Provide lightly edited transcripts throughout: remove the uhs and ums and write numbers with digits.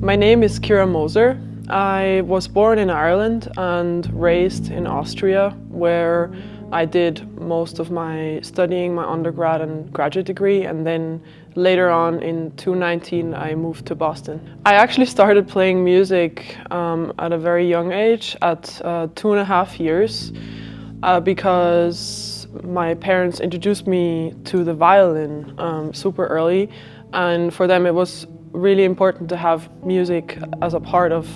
My name is Ciara Moser. I was born in Ireland and raised in Austria, where I did most of my studying, my undergrad and graduate degree, and then later on in 2019 I moved to Boston. I actually started playing music at a very young age, at 2.5 years, because my parents introduced me to the violin super early, and for them it was really important to have music as a part of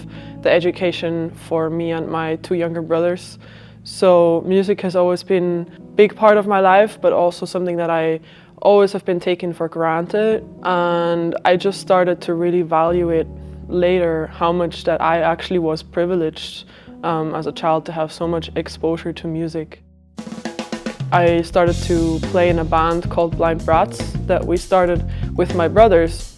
the education for me and my 2 younger brothers. So music has always been a big part of my life, but also something that I always have been taken for granted. And I just started to really value it later, how much that I actually was privileged as a child to have so much exposure to music. I started to play in a band called Blind Brats that we started with my brothers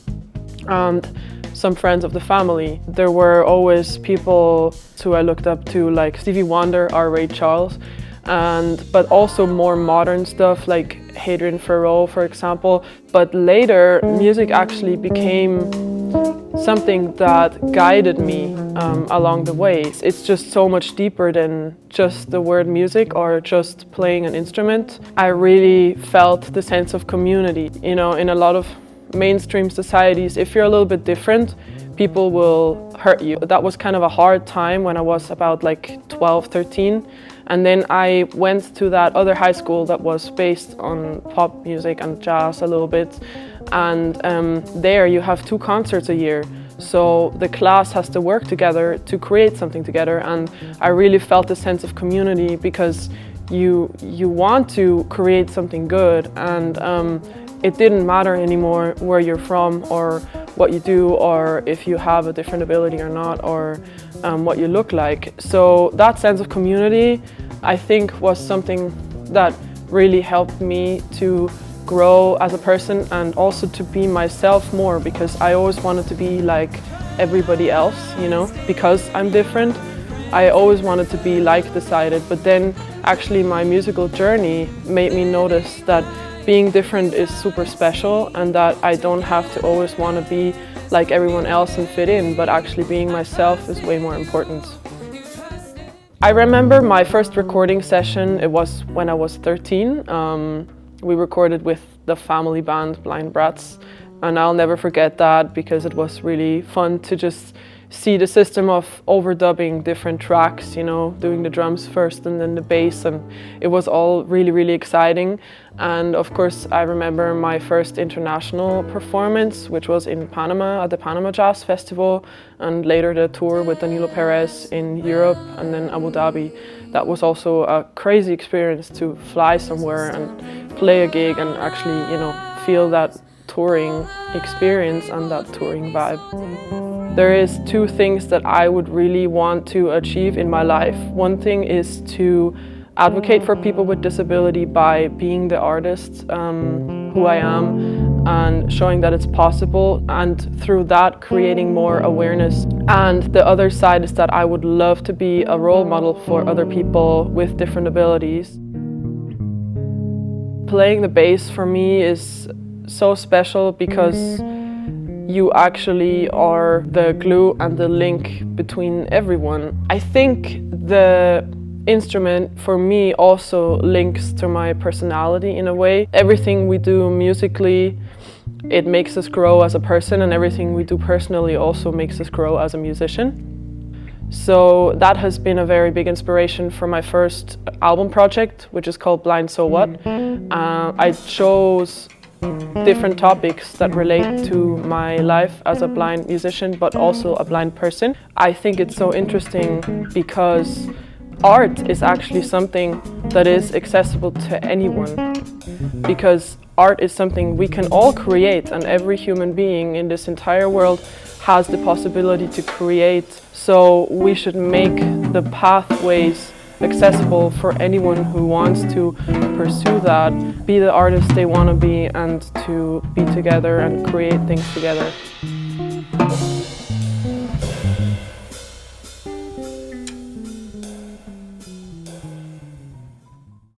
and some friends of the family. There were always people who I looked up to, like Stevie Wonder or Ray Charles, but also more modern stuff like Hadrien Furrow, for example. But later, music actually became something that guided me along the way. It's just so much deeper than just the word music or just playing an instrument. I really felt the sense of community. You know, in a lot of mainstream societies, if you're a little bit different, people will hurt you. That was kind of a hard time when I was about like 12, 13. And then I went to that other high school that was based on pop music and jazz a little bit. And there you have 2 concerts a year. So the class has to work together to create something together. And I really felt a sense of community because you want to create something good, and it didn't matter anymore where you're from or what you do or if you have a different ability or not, or what you look like. So that sense of community, I think, was something that really helped me to grow as a person and also to be myself more, because I always wanted to be like everybody else, you know, because I'm different. I always wanted to be like decided, but then actually my musical journey made me notice that being different is super special, and that I don't have to always want to be like everyone else and fit in, but actually being myself is way more important. I remember my first recording session, it was when I was 13. We recorded with the family band Blind Brats, and I'll never forget that because it was really fun to just see the system of overdubbing different tracks, you know, doing the drums first and then the bass, and it was all really, really exciting. And of course, I remember my first international performance, which was in Panama at the Panama Jazz Festival, and later the tour with Danilo Perez in Europe and then Abu Dhabi. That was also a crazy experience to fly somewhere and play a gig and actually, you know, feel that touring experience and that touring vibe. There is 2 things that I would really want to achieve in my life. One thing is to advocate for people with disability by being the artist who I am and showing that it's possible, and through that creating more awareness. And the other side is that I would love to be a role model for other people with different abilities. Playing the bass for me is so special because you actually are the glue and the link between everyone. I think the instrument for me also links to my personality in a way. Everything we do musically, it makes us grow as a person, and everything we do personally also makes us grow as a musician. So that has been a very big inspiration for my first album project, which is called Blind So What. I chose different topics that relate to my life as a blind musician, but also a blind person. I think it's so interesting because art is actually something that is accessible to anyone, because art is something we can all create, and every human being in this entire world has the possibility to create. So we should make the pathways accessible for anyone who wants to pursue that, be the artist they want to be, and to be together and create things together.